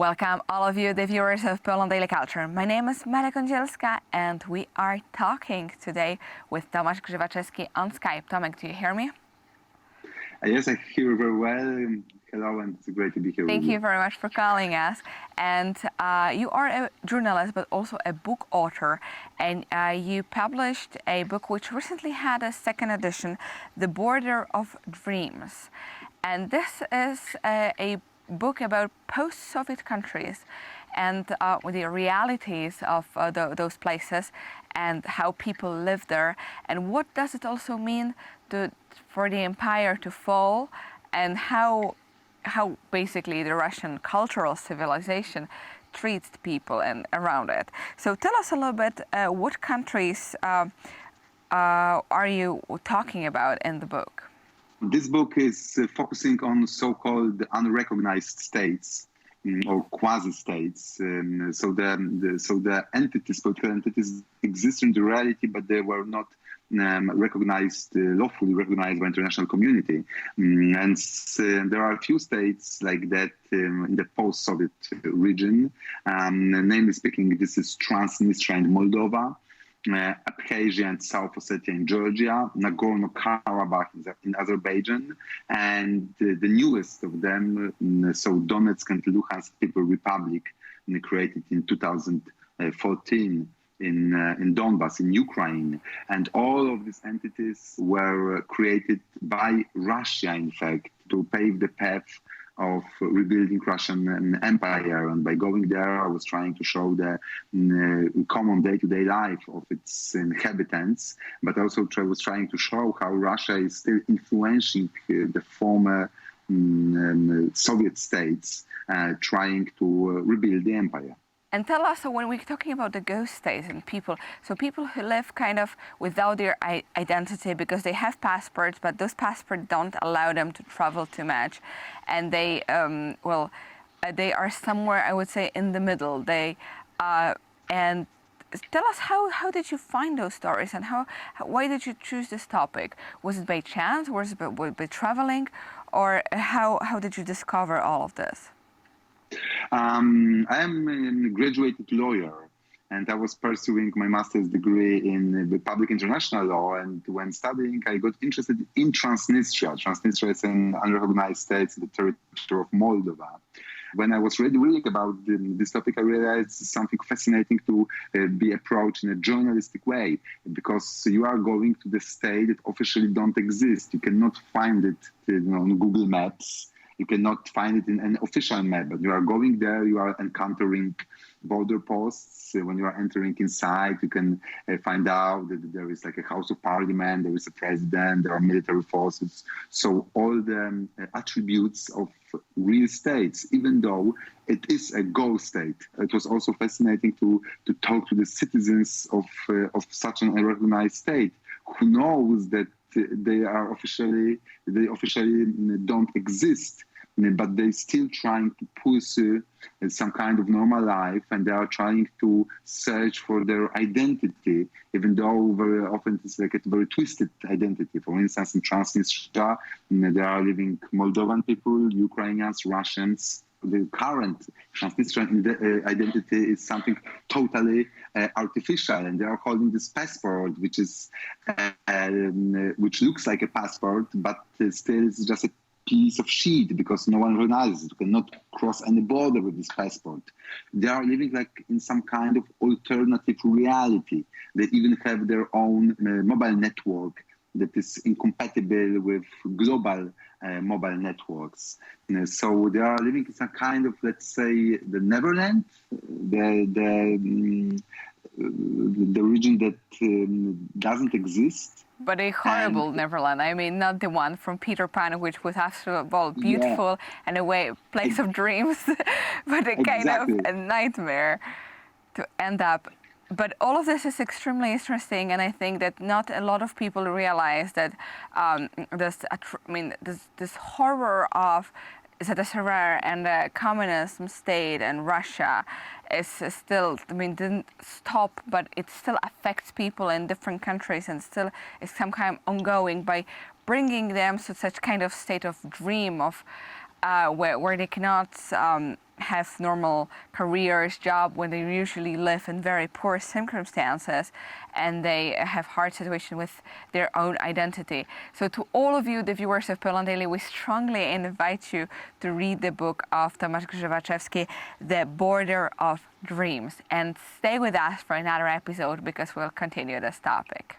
Welcome all of you, the viewers of Poland Daily Culture. My name is Maria Kądzielska and we are talking today with Tomasz Grzywaczewski on Skype. Tomek, do you hear me? Yes, I hear you very well. Hello, and it's great to be here with you. Thank you very much for calling us. And you are a journalist, but also a book author. And you published a book which recently had a second edition, The Border of Dreams. And this is a book about post-Soviet countries and the realities of those places and how people live there. And what does it also mean for the empire to fall, and how basically the Russian cultural civilization treats people and around it. So tell us a little bit, what countries are you talking about in the book? This book is focusing on so-called unrecognized states or quasi-states. So the entities, political entities, exist in the reality, but they were not lawfully recognized by international community. And there are a few states like that in the post-Soviet region. Namely speaking, this is Transnistria and Moldova, Abkhazia and South Ossetia in Georgia, Nagorno-Karabakh in Azerbaijan, and the newest of them, so Donetsk and Luhansk People Republic, created in 2014 in Donbass, in Ukraine. And all of these entities were created by Russia, in fact, to pave the path of rebuilding Russian empire. And by going there, I was trying to show the common day-to-day life of its inhabitants, but also I was trying to show how Russia is still influencing the former Soviet states, trying to rebuild the empire. And tell us, so when we're talking about the ghost states and people, so people who live kind of without their identity because they have passports, but those passports don't allow them to travel too much. And they, they are somewhere, I would say, in the middle. And tell us, how did you find those stories and why did you choose this topic? Was it by chance? Was it by traveling? Or how did you discover all of this? I am a graduated lawyer, and I was pursuing my master's degree in public international law. And when studying, I got interested in Transnistria. Transnistria is an unrecognized state in the territory of Moldova. When I was reading about this topic, I realized it's something fascinating to be approached in a journalistic way, because you are going to the state that officially don't exist. You cannot find it on Google Maps. You cannot find it in an official map, but you are going there, you are encountering border posts. When you are entering inside, you can find out that there is like a house of parliament, there is a president, there are military forces. So all the attributes of real states, even though it is a ghost state. It was also fascinating to talk to the citizens of such an unrecognized state, who knows that they officially don't exist, but they're still trying to pursue some kind of normal life, and they are trying to search for their identity, even though very often it's like a very twisted identity. For instance, in Transnistria, there are living Moldovan people, Ukrainians, Russians. The current Transnistrian identity is something totally artificial, and they are holding this passport, which looks like a passport, but still it's just a piece of sheet because no one recognizes it. You cannot cross any border with this passport. They are living like in some kind of alternative reality. They even have their own mobile network that is incompatible with global mobile networks. So they are living in some kind of, let's say, the Neverland, the region that doesn't exist. But a horrible Neverland. I mean, not the one from Peter Pan, which was absolutely beautiful and a place of dreams, but a kind of a nightmare to end up. But all of this is extremely interesting, and I think that not a lot of people realize that this horror of ZSRR and the communism state and Russia is still, didn't stop, but it still affects people in different countries and still is some kind of ongoing by bringing them to such kind of state of dream of where they cannot have normal careers, job, when they usually live in very poor circumstances and they have hard situation with their own identity. So to all of you, the viewers of Poland Daily, we strongly invite you to read the book of Tomasz Grzywaczewski, The Border of Dreams, and stay with us for another episode because we'll continue this topic.